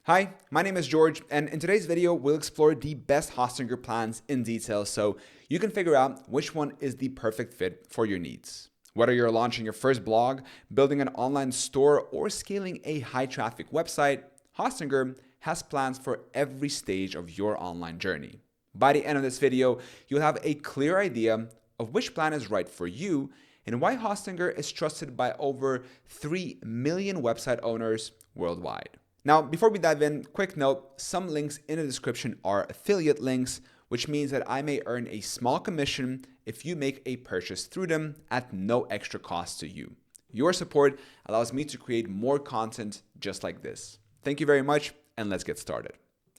Hi, my name is George, and in today's video, we'll explore the best Hostinger plans in detail so you can figure out which one is the perfect fit for your needs. Whether you're launching your first blog, building an online store, or scaling a high-traffic website, Hostinger has plans for every stage of your online journey. By the end of this video, you'll have a clear idea of which plan is right for you and why Hostinger is trusted by over 3 million website owners worldwide. Now, before we dive in, quick note, some links in the description are affiliate links, which means that I may earn a small commission if you make a purchase through them at no extra cost to you. Your support allows me to create more content just like this. Thank you very much, and let's get started.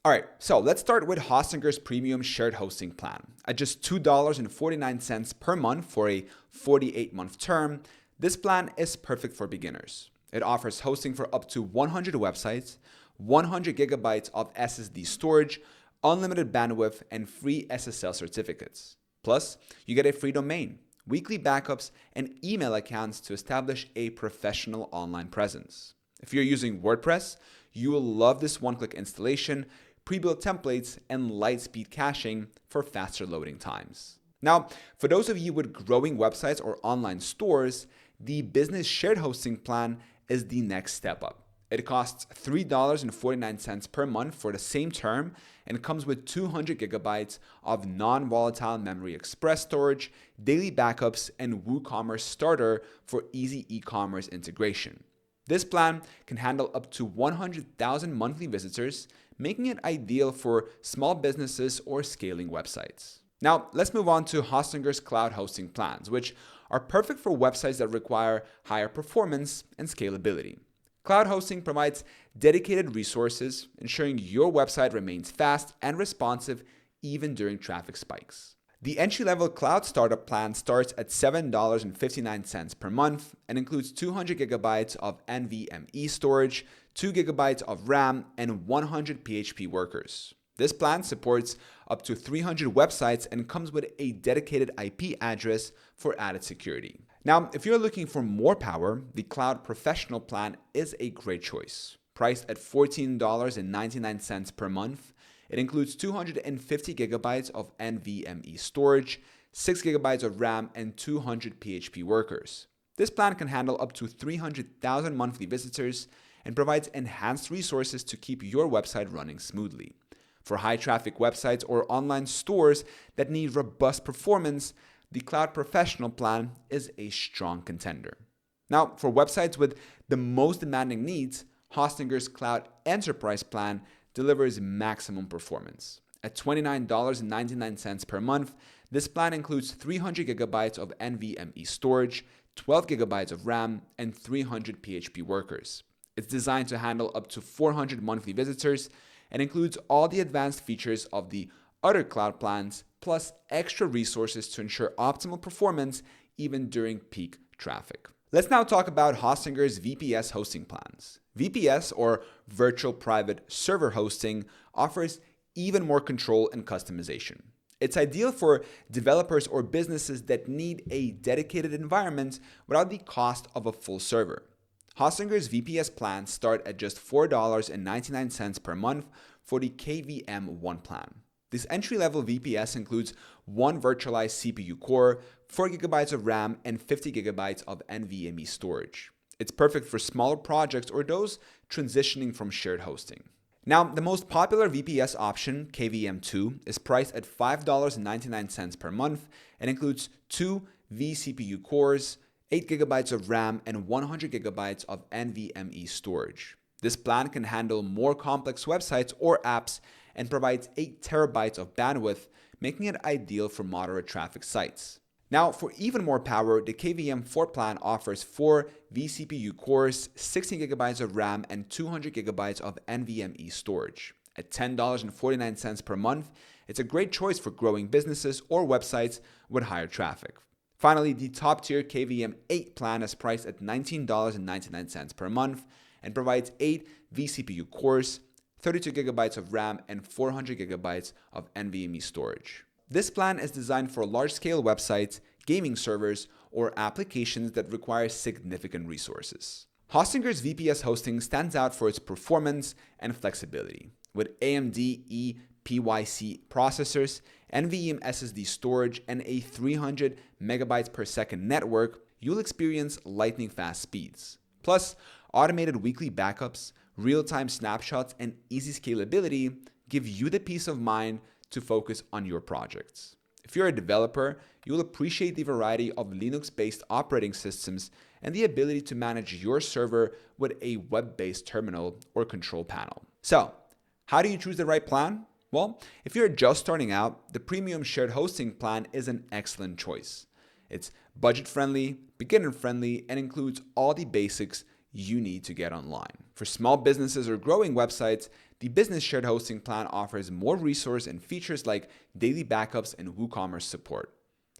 All right, so let's start with Hostinger's premium shared hosting plan. At just $2.49 per month for a 48-month term, this plan is perfect for beginners. It offers hosting for up to 100 websites, 100 gigabytes of SSD storage, unlimited bandwidth, and free SSL certificates. Plus, you get a free domain, weekly backups, and email accounts to establish a professional online presence. If you're using WordPress, you will love this one-click installation, pre-built templates, and light-speed caching for faster loading times. Now, for those of you with growing websites or online stores, the business shared hosting plan is the next step up. It costs $3.49 per month for the same term and comes with 200 gigabytes of non-volatile memory express storage, daily backups, and WooCommerce Starter for easy e-commerce integration. This plan can handle up to 100,000 monthly visitors, making it ideal for small businesses or scaling websites. Now, let's move on to Hostinger's cloud hosting plans, which are perfect for websites that require higher performance and scalability. Cloud hosting provides dedicated resources, ensuring your website remains fast and responsive even during traffic spikes. The entry-level cloud startup plan starts at $7.59 per month and includes 200 gigabytes of NVMe storage, 2 gigabytes of RAM, and 100 PHP workers. This plan supports up to 300 websites and comes with a dedicated IP address for added security. Now, if you're looking for more power, the Cloud Professional plan is a great choice. Priced at $14.99 per month, it includes 250 gigabytes of NVMe storage, 6 gigabytes of RAM, and 200 PHP workers. This plan can handle up to 300,000 monthly visitors and provides enhanced resources to keep your website running smoothly. For high-traffic websites or online stores that need robust performance, the Cloud Professional plan is a strong contender. Now, for websites with the most demanding needs, Hostinger's Cloud Enterprise plan delivers maximum performance. At $29.99 per month, this plan includes 300 gigabytes of NVMe storage, 12 gigabytes of RAM, and 300 PHP workers. It's designed to handle up to 400 monthly visitors and includes all the advanced features of the other cloud plans, plus extra resources to ensure optimal performance even during peak traffic. Let's now talk about Hostinger's VPS hosting plans. VPS, or Virtual Private Server Hosting, offers even more control and customization. It's ideal for developers or businesses that need a dedicated environment without the cost of a full server. Hostinger's VPS plans start at just $4.99 per month for the KVM1 plan. This entry-level VPS includes one virtualized CPU core, 4 gigabytes of RAM, and 50 gigabytes of NVMe storage. It's perfect for smaller projects or those transitioning from shared hosting. Now, the most popular VPS option, KVM2, is priced at $5.99 per month and includes 2 vCPU cores, 8 gigabytes of RAM, and 100 gigabytes of NVMe storage. This plan can handle more complex websites or apps and provides 8 terabytes of bandwidth, making it ideal for moderate traffic sites. Now, for even more power, the KVM4 plan offers 4 vCPU cores, 16 gigabytes of RAM, and 200 gigabytes of NVMe storage. At $10.49 per month, it's a great choice for growing businesses or websites with higher traffic. Finally, the top-tier KVM8 plan is priced at $19.99 per month and provides 8 vCPU cores, 32 gigabytes of RAM, and 400 gigabytes of NVMe storage. This plan is designed for large-scale websites, gaming servers, or applications that require significant resources. Hostinger's VPS hosting stands out for its performance and flexibility. With AMD ePYC processors, NVMe SSD storage, and a 300 megabytes per second network, you'll experience lightning fast speeds. Plus, automated weekly backups, real-time snapshots, and easy scalability give you the peace of mind to focus on your projects. If you're a developer, you'll appreciate the variety of Linux-based operating systems and the ability to manage your server with a web-based terminal or control panel. So, how do you choose the right plan? Well, if you're just starting out, the premium shared hosting plan is an excellent choice. It's budget-friendly, beginner-friendly, and includes all the basics you need to get online. For small businesses or growing websites, the business shared hosting plan offers more resources and features like daily backups and WooCommerce support.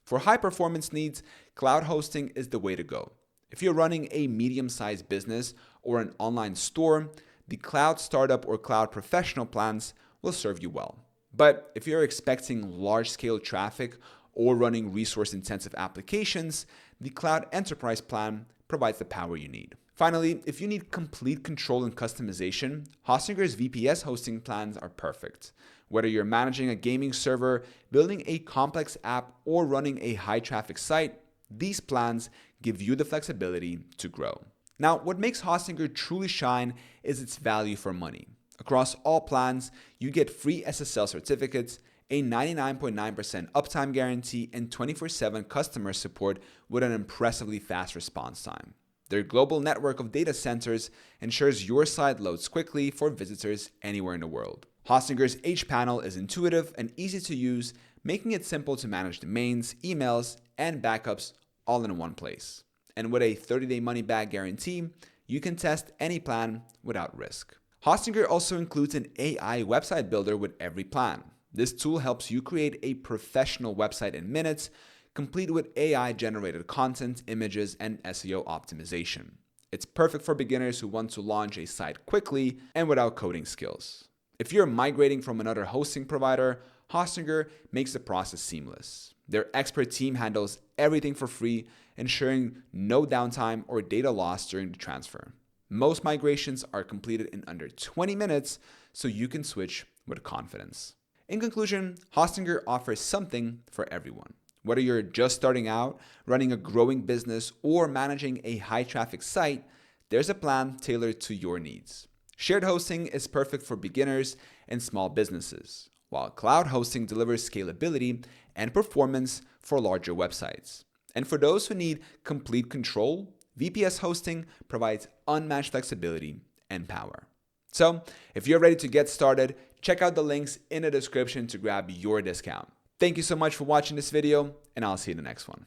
For high performance needs, cloud hosting is the way to go. If you're running a medium-sized business or an online store, the cloud startup or cloud professional plans will serve you well. But if you're expecting large-scale traffic or running resource-intensive applications, the cloud enterprise plan provides the power you need. Finally, if you need complete control and customization, Hostinger's VPS hosting plans are perfect. Whether you're managing a gaming server, building a complex app, or running a high-traffic site, these plans give you the flexibility to grow. Now, what makes Hostinger truly shine is its value for money. Across all plans, you get free SSL certificates, a 99.9% uptime guarantee, and 24/7 customer support with an impressively fast response time. Their global network of data centers ensures your site loads quickly for visitors anywhere in the world. Hostinger's H-panel is intuitive and easy to use, making it simple to manage domains, emails, and backups all in one place. And with a 30-day money-back guarantee, you can test any plan without risk. Hostinger also includes an AI website builder with every plan. This tool helps you create a professional website in minutes, complete with AI-generated content, images, and SEO optimization. It's perfect for beginners who want to launch a site quickly and without coding skills. If you're migrating from another hosting provider, Hostinger makes the process seamless. Their expert team handles everything for free, ensuring no downtime or data loss during the transfer. Most migrations are completed in under 20 minutes, so you can switch with confidence. In conclusion, Hostinger offers something for everyone. Whether you're just starting out, running a growing business, or managing a high-traffic site, there's a plan tailored to your needs. Shared hosting is perfect for beginners and small businesses, while cloud hosting delivers scalability and performance for larger websites. And for those who need complete control, VPS hosting provides unmatched flexibility and power. So, if you're ready to get started, check out the links in the description to grab your discount. Thank you so much for watching this video, and I'll see you in the next one.